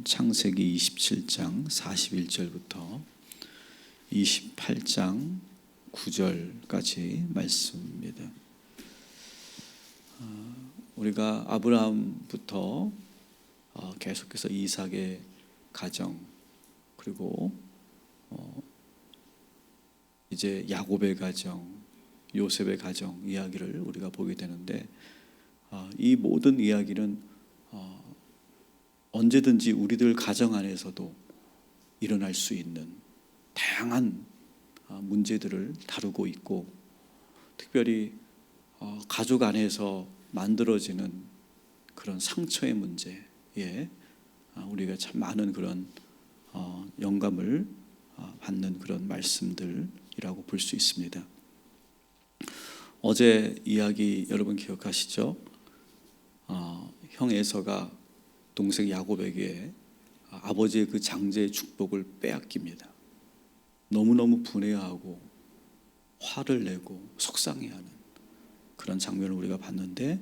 창세기 27장 41절부터 28장 9절까지 말씀입니다. 우리가 아브라함부터 계속해서 이삭의 가정, 그리고 이제 야곱의 가정, 요셉의 가정 이야기를 우리가 보게 되는데, 이 모든 이야기는 언제든지 우리들 가정 안에서도 일어날 수 있는 다양한 문제들을 다루고 있고, 특별히 가족 안에서 만들어지는 그런 상처의 문제에 우리가 참 많은 그런 영감을 받는 그런 말씀들이라고 볼 수 있습니다. 어제 이야기 여러분 기억하시죠? 형 에서가 동생 야곱에게 아버지의 그 장제의 축복을 빼앗깁니다. 너무너무 분해하고 화를 내고 속상해하는 그런 장면을 우리가 봤는데,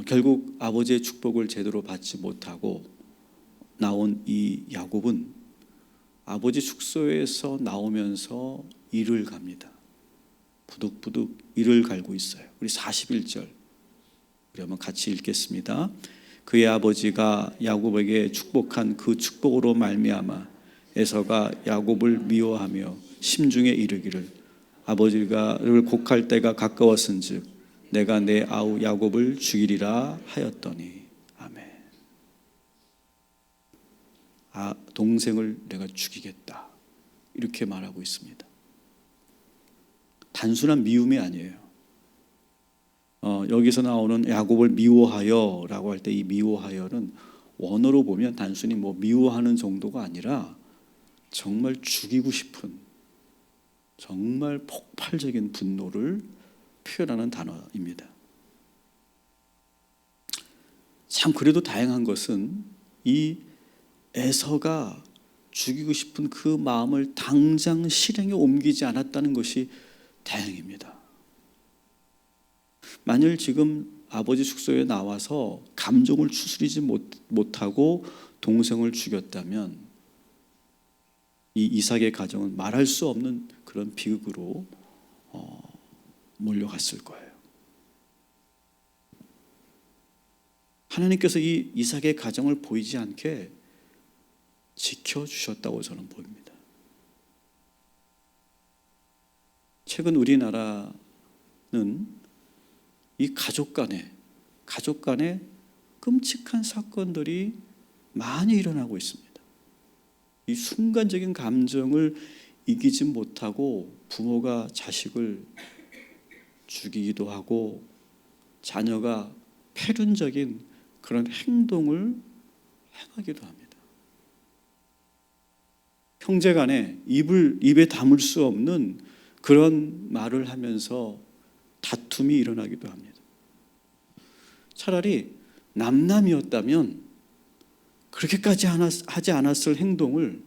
결국 아버지의 축복을 제대로 받지 못하고 나온 이 야곱은 아버지 숙소에서 나오면서 이를 갑니다. 부득부득 이를 갈고 있어요. 우리 41절 우리 한번 같이 읽겠습니다. 그의 아버지가 야곱에게 축복한 그 축복으로 말미암아 에서가 야곱을 미워하며 심중에 이르기를, 아버지를 곡할 때가 가까웠은즉 내가 내 아우 야곱을 죽이리라 하였더니. 아멘. 동생을 내가 죽이겠다, 이렇게 말하고 있습니다. 단순한 미움이 아니에요. 여기서 나오는 야곱을 미워하여 라고 할 때 이 미워하여는 원어로 보면 단순히 미워하는 정도가 아니라 정말 죽이고 싶은, 정말 폭발적인 분노를 표현하는 단어입니다. 참 그래도 다행한 것은 이 에서가 죽이고 싶은 그 마음을 당장 실행에 옮기지 않았다는 것이 다행입니다. 만일 지금 아버지 숙소에 나와서 감정을 추스리지 못하고 동생을 죽였다면 이 이삭의 가정은 말할 수 없는 그런 비극으로 몰려갔을 거예요. 하나님께서 이 이삭의 가정을 보이지 않게 지켜주셨다고 저는 보입니다. 최근 우리나라는 이 가족 간에 끔찍한 사건들이 많이 일어나고 있습니다. 이 순간적인 감정을 이기지 못하고 부모가 자식을 죽이기도 하고, 자녀가 패륜적인 그런 행동을 행하기도 합니다. 형제 간에 입에 담을 수 없는 그런 말을 하면서 다툼이 일어나기도 합니다. 차라리 남남이었다면 그렇게까지 하지 않았을 행동을,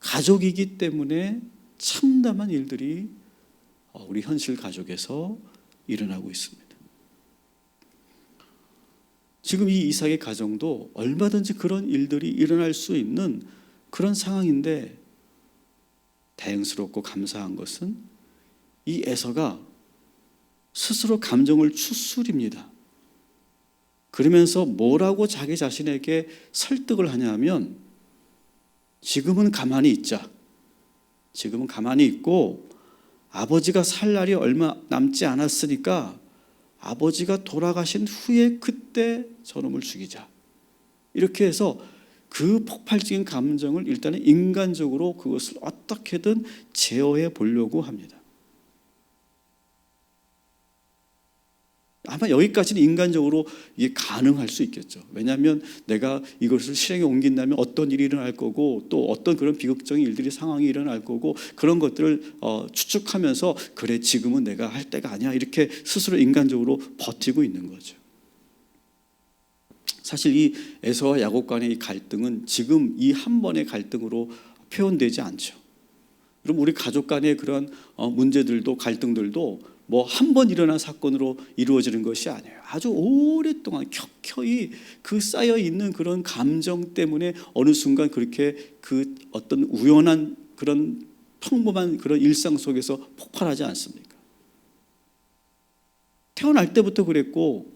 가족이기 때문에 참담한 일들이 우리 현실 가족에서 일어나고 있습니다. 지금 이 이삭의 가정도 얼마든지 그런 일들이 일어날 수 있는 그런 상황인데, 다행스럽고 감사한 것은 이 에서가 스스로 감정을 추스립니다. 그러면서 뭐라고 자기 자신에게 설득을 하냐면, 지금은 가만히 있자. 지금은 가만히 있고 아버지가 살 날이 얼마 남지 않았으니까 아버지가 돌아가신 후에 그때 저놈을 죽이자. 이렇게 해서 그 폭발적인 감정을 일단은 인간적으로 그것을 어떻게든 제어해 보려고 합니다. 아마 여기까지는 인간적으로 이게 가능할 수 있겠죠. 왜냐하면 내가 이것을 실행에 옮긴다면 어떤 일이 일어날 거고, 또 어떤 그런 비극적인 일들이 상황이 일어날 거고, 그런 것들을 추측하면서 그래 지금은 내가 할 때가 아니야, 이렇게 스스로 인간적으로 버티고 있는 거죠. 사실 이 에서와 야곱 간의 이 갈등은 지금 이 한 번의 갈등으로 표현되지 않죠. 그럼 우리 가족 간의 그런 문제들도, 갈등들도 뭐 한 번 일어난 사건으로 이루어지는 것이 아니에요. 아주 오랫동안 켜켜이 그 쌓여 있는 그런 감정 때문에 어느 순간 그렇게 그 어떤 우연한 그런 평범한 그런 일상 속에서 폭발하지 않습니까? 태어날 때부터 그랬고,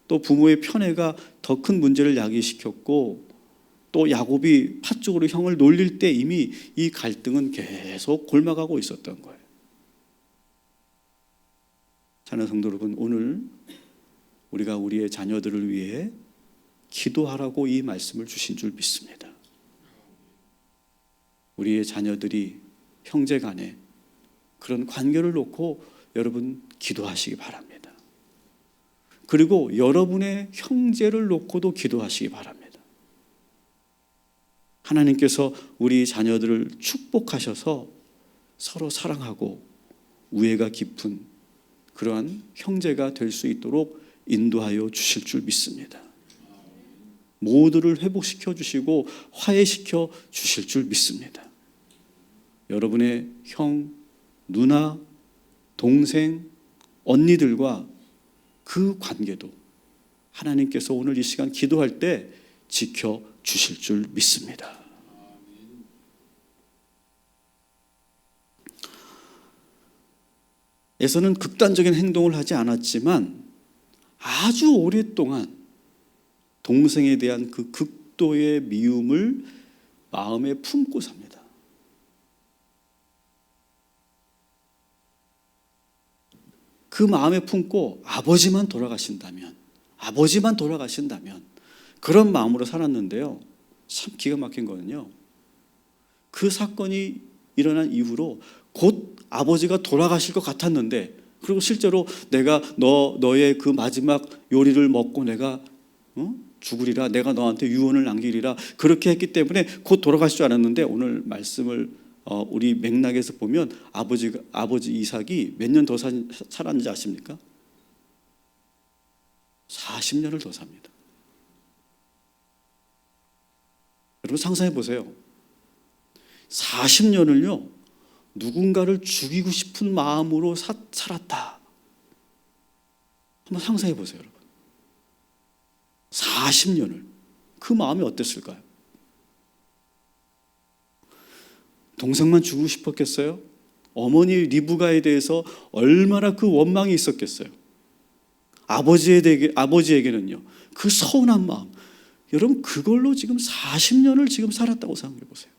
또 부모의 편애가 더 큰 문제를 야기시켰고, 또 야곱이 팥죽으로 형을 놀릴 때 이미 이 갈등은 계속 골마가고 있었던 거예요. 사랑하는 성도 여러분, 오늘 우리가 우리의 자녀들을 위해 기도하라고 이 말씀을 주신 줄 믿습니다. 우리의 자녀들이 형제 간에 그런 관계를 놓고 여러분 기도하시기 바랍니다. 그리고 여러분의 형제를 놓고도 기도하시기 바랍니다. 하나님께서 우리 자녀들을 축복하셔서 서로 사랑하고 우애가 깊은 그러한 형제가 될 수 있도록 인도하여 주실 줄 믿습니다. 모두를 회복시켜 주시고 화해시켜 주실 줄 믿습니다. 여러분의 형, 누나, 동생, 언니들과 그 관계도 하나님께서 오늘 이 시간 기도할 때 지켜 주실 줄 믿습니다. 에서는 극단적인 행동을 하지 않았지만 아주 오랫동안 동생에 대한 그 극도의 미움을 마음에 품고 삽니다. 그 마음에 품고 아버지만 돌아가신다면 그런 마음으로 살았는데요. 참 기가 막힌 거는요, 그 사건이 일어난 이후로 곧 아버지가 돌아가실 것 같았는데, 그리고 실제로 내가 너의 그 마지막 요리를 먹고 내가 죽으리라, 내가 너한테 유언을 남기리라 그렇게 했기 때문에 곧 돌아가실 줄 알았는데, 오늘 말씀을 우리 맥락에서 보면 아버지 이삭이 몇 년 더 살았는지 아십니까? 40년을 더 삽니다. 여러분 상상해 보세요. 40년을요 누군가를 죽이고 싶은 마음으로 살았다. 한번 상상해 보세요, 여러분. 40년을 그 마음이 어땠을까요? 동생만 죽이고 싶었겠어요? 어머니 리브가에 대해서 얼마나 그 원망이 있었겠어요? 아버지에게는요 그 서운한 마음. 여러분 그걸로 지금 40년을 지금 살았다고 생각해 보세요.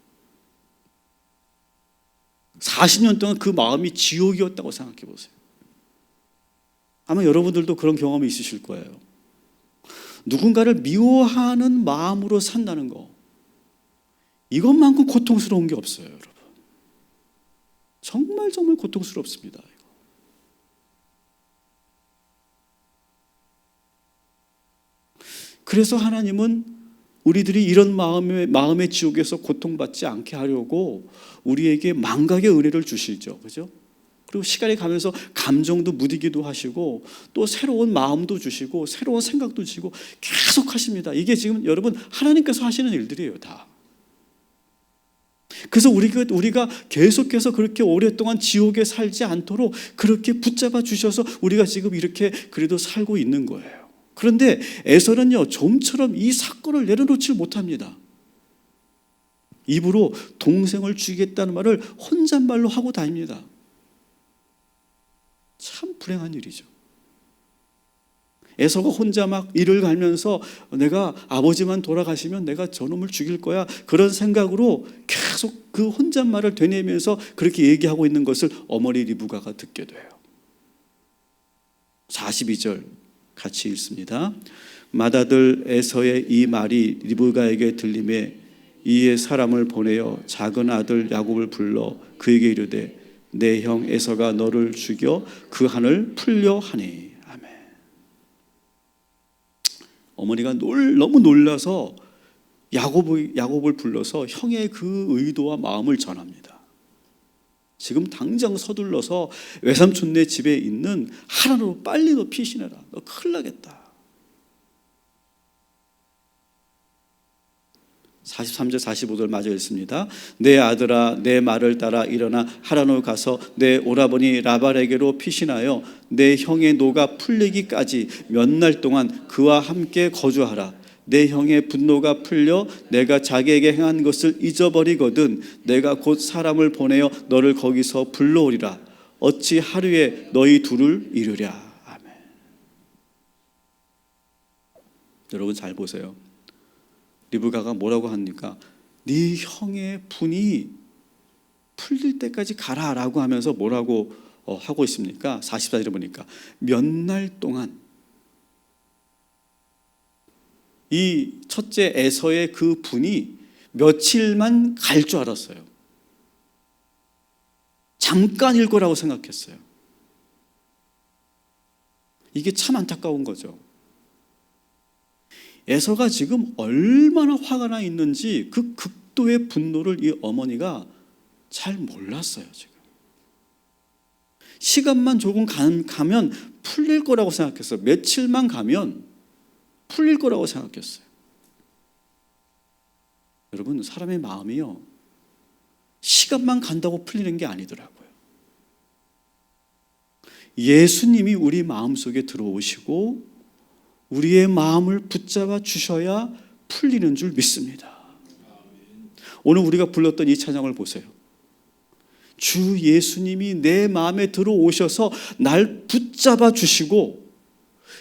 40년 동안 그 마음이 지옥이었다고 생각해 보세요. 아마 여러분들도 그런 경험이 있으실 거예요. 누군가를 미워하는 마음으로 산다는 거, 이것만큼 고통스러운 게 없어요, 여러분. 정말 고통스럽습니다. 그래서 하나님은 우리들이 이런 마음의 지옥에서 고통받지 않게 하려고 우리에게 망각의 은혜를 주시죠. 그죠? 그리고 시간이 가면서 감정도 무디기도 하시고 또 새로운 마음도 주시고 새로운 생각도 주시고 계속 하십니다. 이게 지금 여러분 하나님께서 하시는 일들이에요, 다. 그래서 우리가 계속해서 그렇게 오랫동안 지옥에 살지 않도록 그렇게 붙잡아 주셔서 우리가 지금 이렇게 그래도 살고 있는 거예요. 그런데 에서는요 좀처럼 이 사건을 내려놓지 못합니다. 입으로 동생을 죽이겠다는 말을 혼잣말로 하고 다닙니다. 참 불행한 일이죠. 에서가 혼자 막 이를 갈면서 내가 아버지만 돌아가시면 내가 저놈을 죽일 거야, 그런 생각으로 계속 그 혼잣말을 되뇌면서 그렇게 얘기하고 있는 것을 어머니 리브가가 듣게 돼요. 42절 같이 읽습니다. 맏아들 에서의 이 말이 리브가에게 들림에 이에 사람을 보내어 작은 아들 야곱을 불러 그에게 이르되 내 형 에서가 너를 죽여 그 한을 풀려 하니. 아멘. 어머니가 너무 놀라서 야곱을 불러서 형의 그 의도와 마음을 전합니다. 지금 당장 서둘러서 외삼촌네 집에 있는 하란으로 빨리 너 피신해라. 너 큰일 나겠다. 43절 45절 마저 읽습니다. 내 아들아 내 말을 따라 일어나 하란으로 가서 내 오라버니 라발에게로 피신하여 내 형의 노가 풀리기까지 몇 날 동안 그와 함께 거주하라. 내 형의 분노가 풀려 내가 자기에게 행한 것을 잊어버리거든 내가 곧 사람을 보내어 너를 거기서 불러오리라. 어찌 하루에 너희 둘을 이루랴. 아멘. 여러분 잘 보세요. 리브가가 뭐라고 합니까? 네 형의 분이 풀릴 때까지 가라라고 하면서 뭐라고 하고 있습니까? 44절에 보니까 몇 날 동안 이 첫째 에서의 그 분이 며칠만 갈 줄 알았어요. 잠깐일 거라고 생각했어요. 이게 참 안타까운 거죠. 에서가 지금 얼마나 화가 나 있는지 그 극도의 분노를 이 어머니가 잘 몰랐어요. 지금 시간만 조금 가면 풀릴 거라고 생각했어요. 며칠만 가면 풀릴 거라고 생각했어요. 여러분 사람의 마음이요 시간만 간다고 풀리는 게 아니더라고요. 예수님이 우리 마음속에 들어오시고 우리의 마음을 붙잡아 주셔야 풀리는 줄 믿습니다. 오늘 우리가 불렀던 이 찬양을 보세요. 주 예수님이 내 마음에 들어오셔서 날 붙잡아 주시고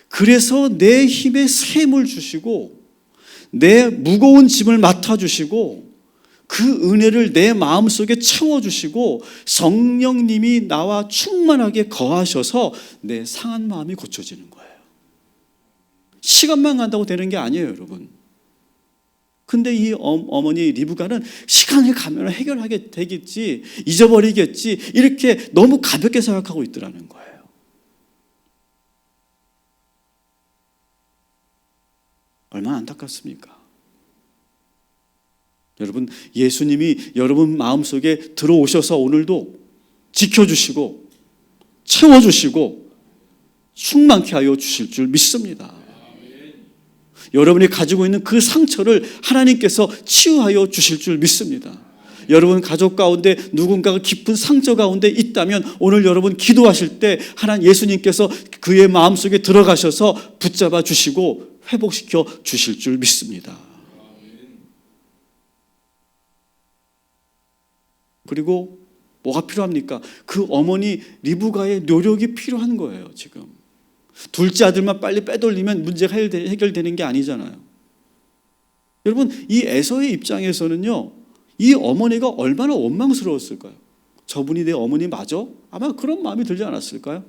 그래서 내 힘에 샘을 주시고 내 무거운 짐을 맡아주시고 그 은혜를 내 마음속에 채워주시고 성령님이 나와 충만하게 거하셔서 내 상한 마음이 고쳐지는 거예요. 시간만 간다고 되는 게 아니에요, 여러분. 근데 이 어머니 리브가는 시간이 가면 해결하게 되겠지, 잊어버리겠지, 이렇게 너무 가볍게 생각하고 있더라는 거예요. 얼마나 안타깝습니까? 여러분, 예수님이 여러분 마음속에 들어오셔서 오늘도 지켜주시고 채워주시고 충만케 하여 주실 줄 믿습니다. 여러분이 가지고 있는 그 상처를 하나님께서 치유하여 주실 줄 믿습니다. 여러분 가족 가운데 누군가가 깊은 상처 가운데 있다면 오늘 여러분 기도하실 때 하나님 예수님께서 그의 마음속에 들어가셔서 붙잡아 주시고 회복시켜 주실 줄 믿습니다. 그리고 뭐가 필요합니까? 그 어머니 리브가의 노력이 필요한 거예요. 지금 둘째 아들만 빨리 빼돌리면 문제가 해결되는 게 아니잖아요. 여러분 이 에서의 입장에서는요 이 어머니가 얼마나 원망스러웠을까요? 저분이 내 어머니 맞아? 아마 그런 마음이 들지 않았을까요?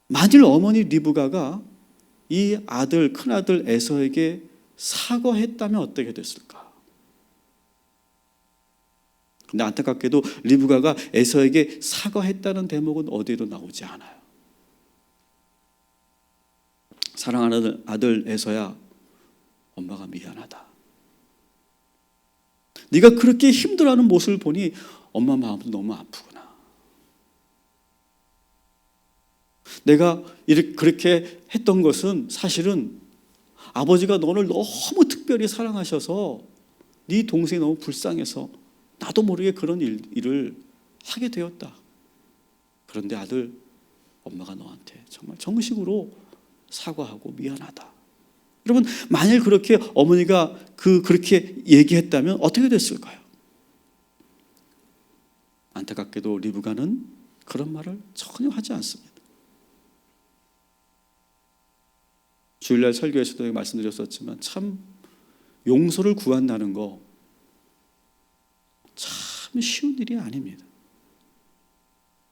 만일 어머니 리브가가 이 아들 큰아들 에서에게 사과했다면 어떻게 됐을까? 근데 안타깝게도 리브가가 에서에게 사과했다는 대목은 어디에도 나오지 않아요. 사랑하는 아들 에서야, 엄마가 미안하다. 네가 그렇게 힘들어하는 모습을 보니 엄마 마음도 너무 아프구나. 내가 이렇게 그렇게 했던 것은 사실은 아버지가 너를 너무 특별히 사랑하셔서 네 동생이 너무 불쌍해서 나도 모르게 그런 일을 하게 되었다. 그런데 아들, 엄마가 너한테 정말 정식으로 사과하고 미안하다. 여러분, 만일 그렇게 어머니가 그렇게 얘기했다면 어떻게 됐을까요? 안타깝게도 리브가는 그런 말을 전혀 하지 않습니다. 주일날 설교에서도 말씀드렸었지만 참 용서를 구한다는 거 참 쉬운 일이 아닙니다.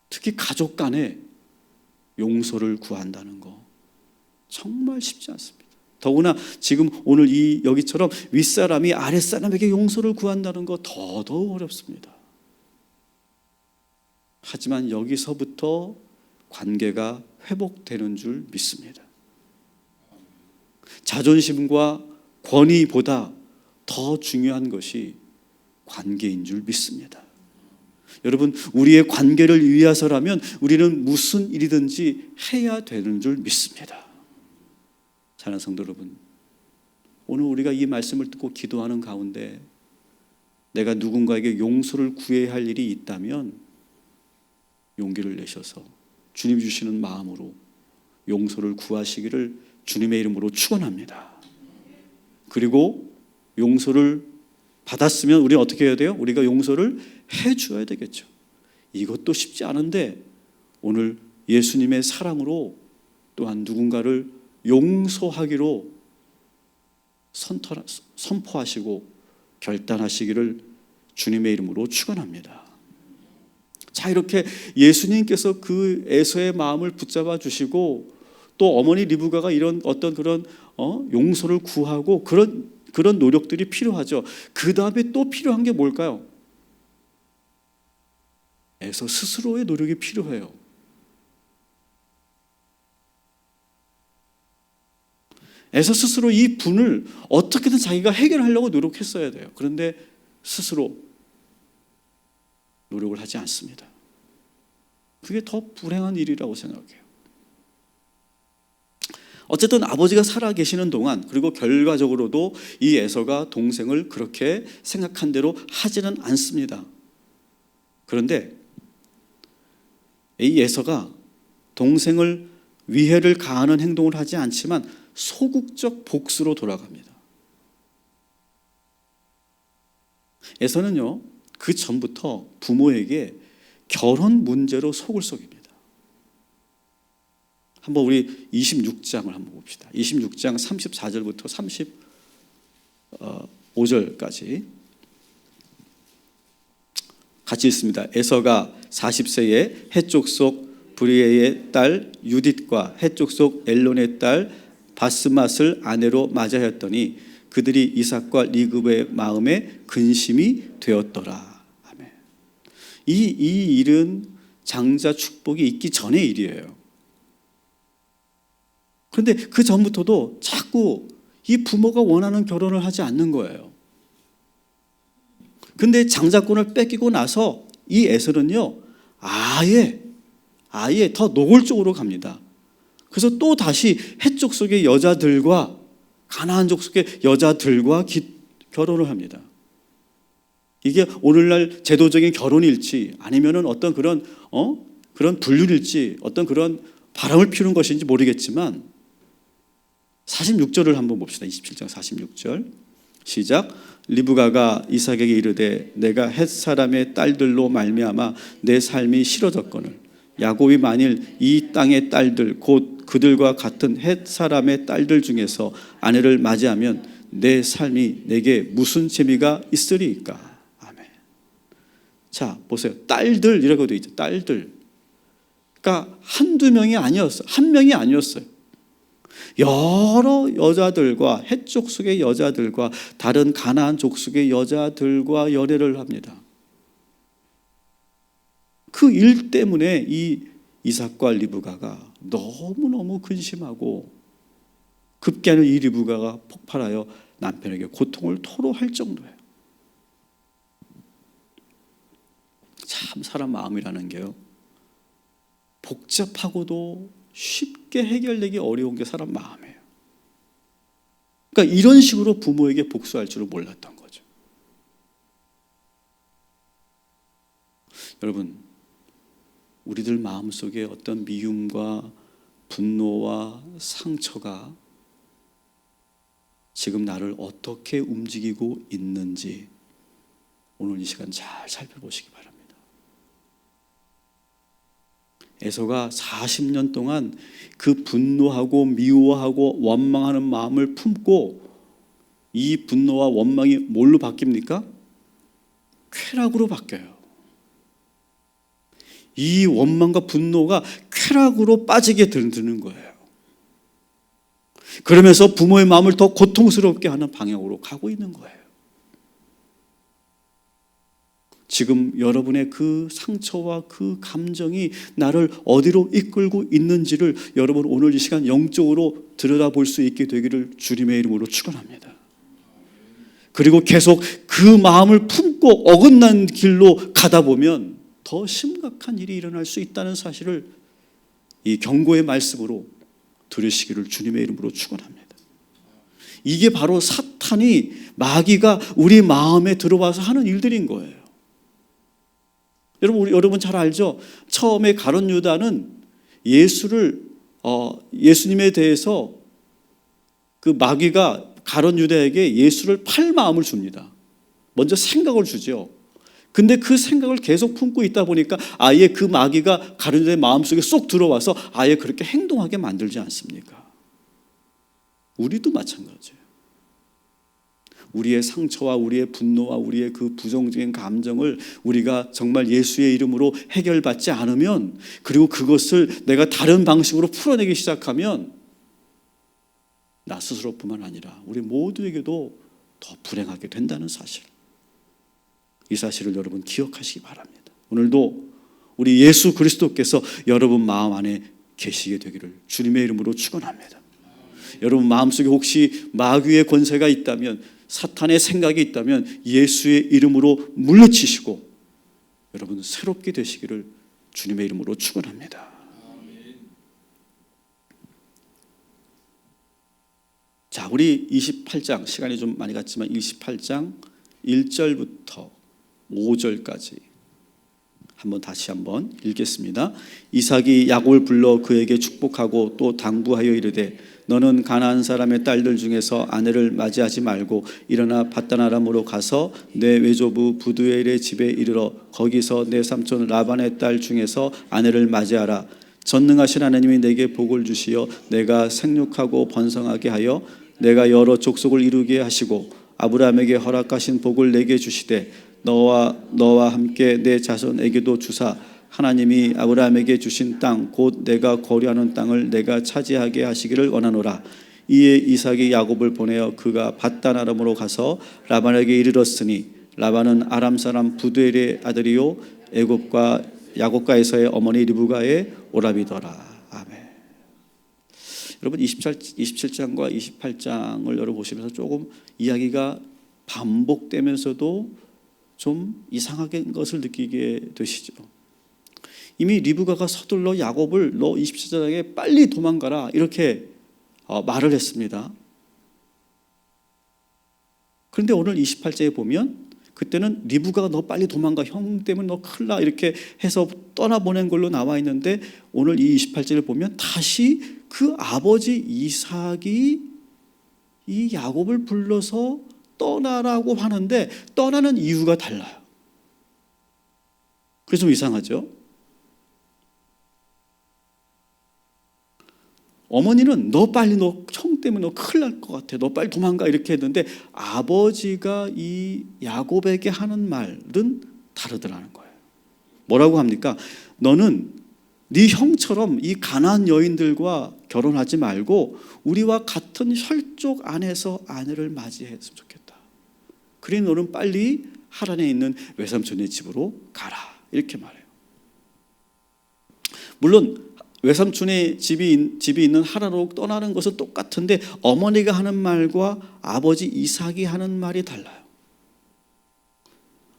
특히 가족 간에 용서를 구한다는 거 정말 쉽지 않습니다. 더구나 지금 오늘 여기처럼 윗사람이 아랫사람에게 용서를 구한다는 거 더더욱 어렵습니다. 하지만 여기서부터 관계가 회복되는 줄 믿습니다. 자존심과 권위보다 더 중요한 것이 관계인 줄 믿습니다. 여러분, 우리의 관계를 위해서라면 우리는 무슨 일이든지 해야 되는 줄 믿습니다. 사랑하는 성도 여러분, 오늘 우리가 이 말씀을 듣고 기도하는 가운데 내가 누군가에게 용서를 구해야 할 일이 있다면 용기를 내셔서 주님 주시는 마음으로 용서를 구하시기를 주님의 이름으로 축원합니다. 그리고 용서를 받았으면 우리는 어떻게 해야 돼요? 우리가 용서를 해줘야 되겠죠. 이것도 쉽지 않은데 오늘 예수님의 사랑으로 또한 누군가를 용서하기로 선포하시고 결단하시기를 주님의 이름으로 축원합니다. 자, 이렇게 예수님께서 그 에서의 마음을 붙잡아 주시고 또 어머니 리브가가 이런 어떤 그런 용서를 구하고 그런 노력들이 필요하죠. 그 다음에 또 필요한 게 뭘까요? 에서 스스로의 노력이 필요해요. 에서 스스로 이 분을 어떻게든 자기가 해결하려고 노력했어야 돼요. 그런데 스스로 노력을 하지 않습니다. 그게 더 불행한 일이라고 생각해요. 어쨌든 아버지가 살아계시는 동안 그리고 결과적으로도 이 에서가 동생을 그렇게 생각한 대로 하지는 않습니다. 그런데 이 에서가 동생을 위해를 가하는 행동을 하지 않지만 소극적 복수로 돌아갑니다. 에서는요, 그 전부터 부모에게 결혼 문제로 속을 썩입니다. 한번 우리 26장을 한번 봅시다. 26장 34절부터 35절까지 같이 있습니다. 에서가 40세에 헷족 속 브리에의 딸 유딧과 헷족 속 엘론의 딸 바스맛을 아내로 맞이하였더니 그들이 이삭과 리브가의 마음에 근심이 되었더라. 아멘. 이 일은 장자 축복이 있기 전의 일이에요. 그런데 그 전부터도 자꾸 이 부모가 원하는 결혼을 하지 않는 거예요. 근데 장자권을 뺏기고 나서 이 에서는요, 아예 더 노골적으로 갑니다. 그래서 또 다시 헷족 속의 여자들과 가나안 족속의 여자들과 결혼을 합니다. 이게 오늘날 제도적인 결혼일지 아니면은 어떤 그런 불륜일지 어떤 그런 바람을 피우는 것인지 모르겠지만 46절을 한번 봅시다. 27장 46절 시작. 리브가가 이삭에게 이르되 내가 헷 사람의 딸들로 말미암아 내 삶이 싫어졌거늘 야곱이 만일 이 땅의 딸들 곧 그들과 같은 헷 사람의 딸들 중에서 아내를 맞이하면 내 삶이 내게 무슨 재미가 있으리까. 아멘. 자, 보세요. 딸들이라고 되어 있죠. 딸들. 그러니까 한두 명이 아니었어요. 한 명이 아니었어요. 여러 여자들과 헷 족속의 여자들과 다른 가나안 족속의 여자들과 열애를 합니다. 그 일 때문에 이 이삭과 리브가가 너무너무 근심하고 급기야는 이 리브가가 폭발하여 남편에게 고통을 토로할 정도예요. 참 사람 마음이라는 게요, 복잡하고도 쉽게 해결되기 어려운 게 사람 마음이에요. 그러니까 이런 식으로 부모에게 복수할 줄은 몰랐던 거죠. 여러분, 우리들 마음속에 어떤 미움과 분노와 상처가 지금 나를 어떻게 움직이고 있는지 오늘 이 시간 잘 살펴보시기 바랍니다. 에서가 40년 동안 그 분노하고 미워하고 원망하는 마음을 품고 이 분노와 원망이 뭘로 바뀝니까? 쾌락으로 바뀌어요. 이 원망과 분노가 쾌락으로 빠지게 드는 거예요. 그러면서 부모의 마음을 더 고통스럽게 하는 방향으로 가고 있는 거예요. 지금 여러분의 그 상처와 그 감정이 나를 어디로 이끌고 있는지를 여러분 오늘 이 시간 영적으로 들여다볼 수 있게 되기를 주님의 이름으로 축원합니다. 그리고 계속 그 마음을 품고 어긋난 길로 가다 보면 더 심각한 일이 일어날 수 있다는 사실을 이 경고의 말씀으로 들으시기를 주님의 이름으로 축원합니다. 이게 바로 사탄이, 마귀가 우리 마음에 들어와서 하는 일들인 거예요. 여러분 잘 알죠? 처음에 가룟 유다는 예수님에 대해서 그 마귀가 가룟 유다에게 예수를 팔 마음을 줍니다. 먼저 생각을 주죠. 근데 그 생각을 계속 품고 있다 보니까 아예 그 마귀가 가룟 유다의 마음속에 쏙 들어와서 아예 그렇게 행동하게 만들지 않습니까? 우리도 마찬가지예요. 우리의 상처와 우리의 분노와 우리의 그 부정적인 감정을 우리가 정말 예수의 이름으로 해결받지 않으면, 그리고 그것을 내가 다른 방식으로 풀어내기 시작하면 나 스스로뿐만 아니라 우리 모두에게도 더 불행하게 된다는 사실, 이 사실을 여러분 기억하시기 바랍니다. 오늘도 우리 예수 그리스도께서 여러분 마음 안에 계시게 되기를 주님의 이름으로 축원합니다. 여러분 마음속에 혹시 마귀의 권세가 있다면, 사탄의 생각이 있다면 예수의 이름으로 물리치시고 여러분 새롭게 되시기를 주님의 이름으로 축원합니다. 자, 우리 28장, 시간이 좀 많이 갔지만 28장 1절부터 5절까지 다시 한번 읽겠습니다. 이삭이 야곱을 불러 그에게 축복하고 또 당부하여 이르되 너는 가나안 사람의 딸들 중에서 아내를 맞이하지 말고 일어나 밧단 아람으로 가서 내 외조부 부두엘의 집에 이르러 거기서 내 삼촌 라반의 딸 중에서 아내를 맞이하라. 전능하신 하나님이 내게 복을 주시어 내가 생육하고 번성하게 하여 내가 여러 족속을 이루게 하시고 아브라함에게 허락하신 복을 내게 주시되 너와 함께 내 자손에게도 주사 하나님이 아브라함에게 주신 땅 곧 내가 거류하는 땅을 내가 차지하게 하시기를 원하노라. 이에 이삭이 야곱을 보내어 그가 밧단 아람으로 가서 라반에게 이르렀으니 라반은 아람 사람 부두엘의 아들이요 애굽과 야곱가에서의 어머니 리브가의 오라비더라. 아멘. 여러분 27장과 28장을 여러분 보시면서 조금 이야기가 반복되면서도 좀 이상하게 것을 느끼게 되시죠. 이미 리브가가 서둘러 야곱을 너 27장에 빨리 도망가라 이렇게 말을 했습니다. 그런데 오늘 28장에 보면 그때는 리브가가 너 빨리 도망가, 형 때문에 너 큰일 나 이렇게 해서 떠나보낸 걸로 나와 있는데, 오늘 이 28장을 보면 다시 그 아버지 이삭이 이 야곱을 불러서 떠나라고 하는데 떠나는 이유가 달라요. 그래서 좀 이상하죠. 어머니는 너 형 때문에 너 큰일 날 것 같아, 너 빨리 도망가 이렇게 했는데, 아버지가 이 야곱에게 하는 말은 다르더라는 거예요. 뭐라고 합니까? 너는 네 형처럼 이 가나안 여인들과 결혼하지 말고 우리와 같은 혈족 안에서 아내를 맞이했으면 좋겠다. 그래 너는 빨리 하란에 있는 외삼촌의 집으로 가라 이렇게 말해요. 물론 외삼촌의 집이 있는 하란으로 떠나는 것은 똑같은데 어머니가 하는 말과 아버지 이삭이 하는 말이 달라요.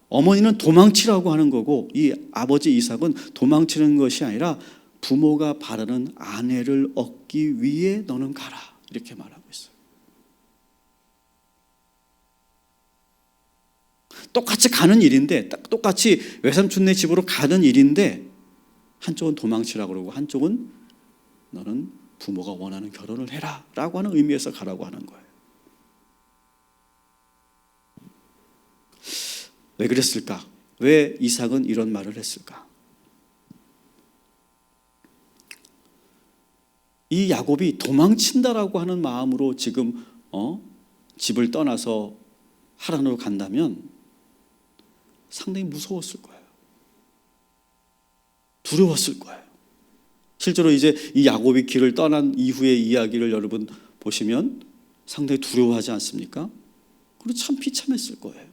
어머니는 도망치라고 하는 거고 이 아버지 이삭은 도망치는 것이 아니라 부모가 바라는 아내를 얻기 위해 너는 가라 이렇게 말하고 있어요. 똑같이 가는 일인데, 똑같이 외삼촌네 집으로 가는 일인데 한쪽은 도망치라고 그러고 한쪽은 너는 부모가 원하는 결혼을 해라 라고 하는 의미에서 가라고 하는 거예요. 왜 그랬을까? 왜 이삭은 이런 말을 했을까? 이 야곱이 도망친다라고 하는 마음으로 지금 집을 떠나서 하란으로 간다면 상당히 무서웠을 거예요. 두려웠을 거예요. 실제로 이제 이 야곱이 길을 떠난 이후의 이야기를 여러분 보시면 상당히 두려워하지 않습니까? 그리고 참 비참했을 거예요.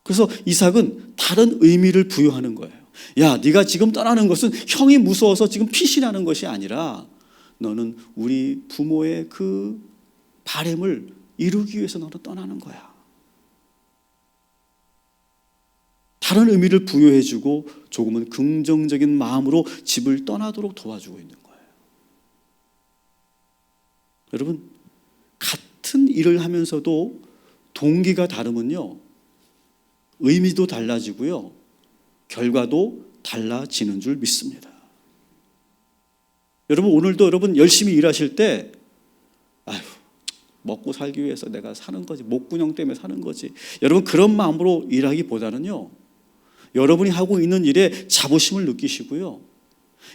그래서 이삭은 다른 의미를 부여하는 거예요. 야, 네가 지금 떠나는 것은 형이 무서워서 지금 피신하는 것이 아니라 너는 우리 부모의 그 바램을 이루기 위해서 너는 떠나는 거야. 다른 의미를 부여해주고 조금은 긍정적인 마음으로 집을 떠나도록 도와주고 있는 거예요. 여러분, 같은 일을 하면서도 동기가 다르면요, 의미도 달라지고요, 결과도 달라지는 줄 믿습니다. 여러분, 오늘도 여러분 열심히 일하실 때 아휴, 먹고 살기 위해서 내가 사는 거지, 목구녕 때문에 사는 거지, 여러분 그런 마음으로 일하기보다는요, 여러분이 하고 있는 일에 자부심을 느끼시고요,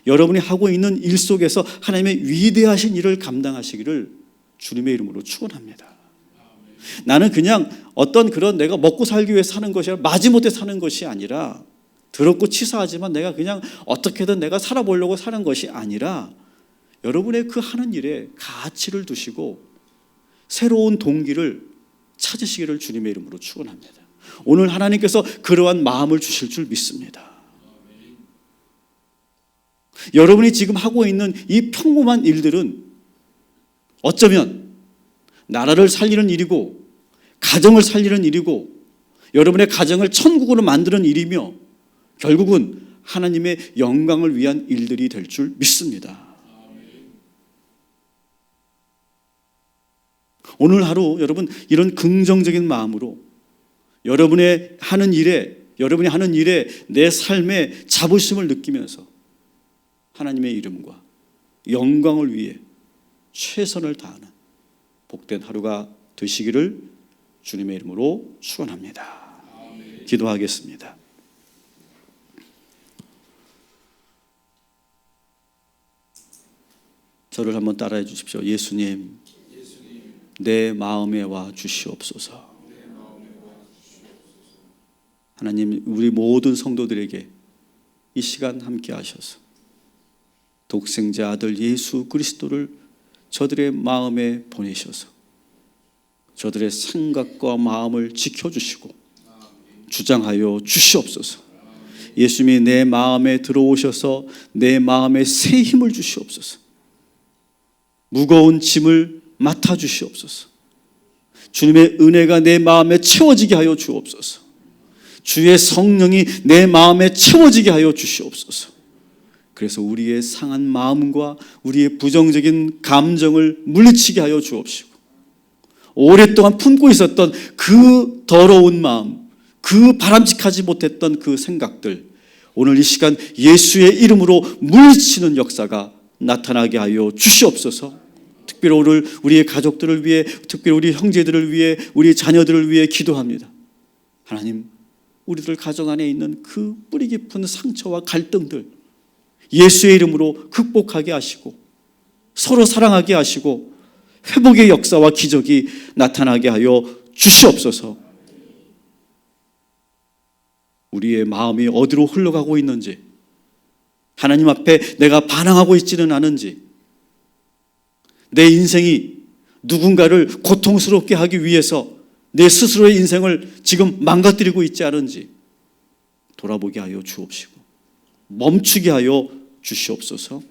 여러분이 하고 있는 일 속에서 하나님의 위대하신 일을 감당하시기를 주님의 이름으로 축원합니다. 나는 그냥 어떤 그런 내가 먹고 살기 위해서 사는 것이 아니라, 마지못해 사는 것이 아니라, 더럽고 치사하지만 내가 그냥 어떻게든 내가 살아보려고 사는 것이 아니라, 여러분의 그 하는 일에 가치를 두시고 새로운 동기를 찾으시기를 주님의 이름으로 축원합니다. 오늘 하나님께서 그러한 마음을 주실 줄 믿습니다. 여러분이 지금 하고 있는 이 평범한 일들은 어쩌면 나라를 살리는 일이고, 가정을 살리는 일이고, 여러분의 가정을 천국으로 만드는 일이며, 결국은 하나님의 영광을 위한 일들이 될 줄 믿습니다. 오늘 하루 여러분 이런 긍정적인 마음으로 여러분이 하는 일에 내 삶의 자부심을 느끼면서 하나님의 이름과 영광을 위해 최선을 다하는 복된 하루가 되시기를 주님의 이름으로 축원합니다. 기도하겠습니다. 저를 한번 따라해 주십시오. 예수님, 내 마음에 와 주시옵소서. 하나님, 우리 모든 성도들에게 이 시간 함께 하셔서 독생자 아들 예수 그리스도를 저들의 마음에 보내셔서 저들의 생각과 마음을 지켜주시고 주장하여 주시옵소서. 예수님이 내 마음에 들어오셔서 내 마음에 새 힘을 주시옵소서. 무거운 짐을 맡아주시옵소서. 주님의 은혜가 내 마음에 채워지게 하여 주옵소서. 주의 성령이 내 마음에 채워지게 하여 주시옵소서. 그래서 우리의 상한 마음과 우리의 부정적인 감정을 물리치게 하여 주옵시고, 오랫동안 품고 있었던 그 더러운 마음, 그 바람직하지 못했던 그 생각들, 오늘 이 시간 예수의 이름으로 물리치는 역사가 나타나게 하여 주시옵소서. 특별히 오늘 우리의 가족들을 위해, 특별히 우리 형제들을 위해, 우리 자녀들을 위해 기도합니다. 하나님, 우리들 가정 안에 있는 그 뿌리 깊은 상처와 갈등들 예수의 이름으로 극복하게 하시고 서로 사랑하게 하시고 회복의 역사와 기적이 나타나게 하여 주시옵소서. 우리의 마음이 어디로 흘러가고 있는지, 하나님 앞에 내가 반항하고 있지는 않은지, 내 인생이 누군가를 고통스럽게 하기 위해서 내 스스로의 인생을 지금 망가뜨리고 있지 않은지 돌아보게 하여 주옵시고 멈추게 하여 주시옵소서.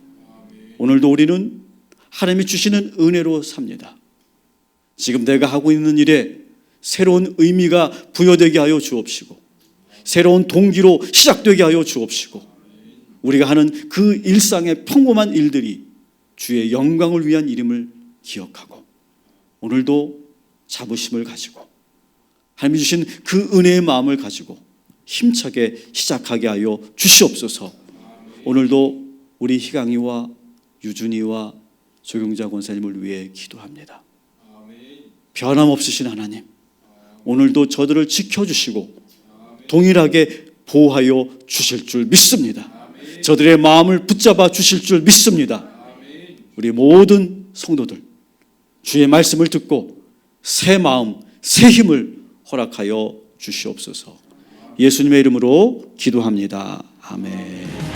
오늘도 우리는 하나님이 주시는 은혜로 삽니다. 지금 내가 하고 있는 일에 새로운 의미가 부여되게 하여 주옵시고 새로운 동기로 시작되게 하여 주옵시고 우리가 하는 그 일상의 평범한 일들이 주의 영광을 위한 일임을 기억하고 오늘도 자부심을 가지고 하나님이 주신 그 은혜의 마음을 가지고 힘차게 시작하게 하여 주시옵소서. 오늘도 우리 희강이와 유준이와 조경자 권사님을 위해 기도합니다. 변함없으신 하나님, 오늘도 저들을 지켜주시고 동일하게 보호하여 주실 줄 믿습니다. 저들의 마음을 붙잡아 주실 줄 믿습니다. 우리 모든 성도들 주의 말씀을 듣고 새 마음, 새 힘을 허락하여 주시옵소서. 예수님의 이름으로 기도합니다. 아멘.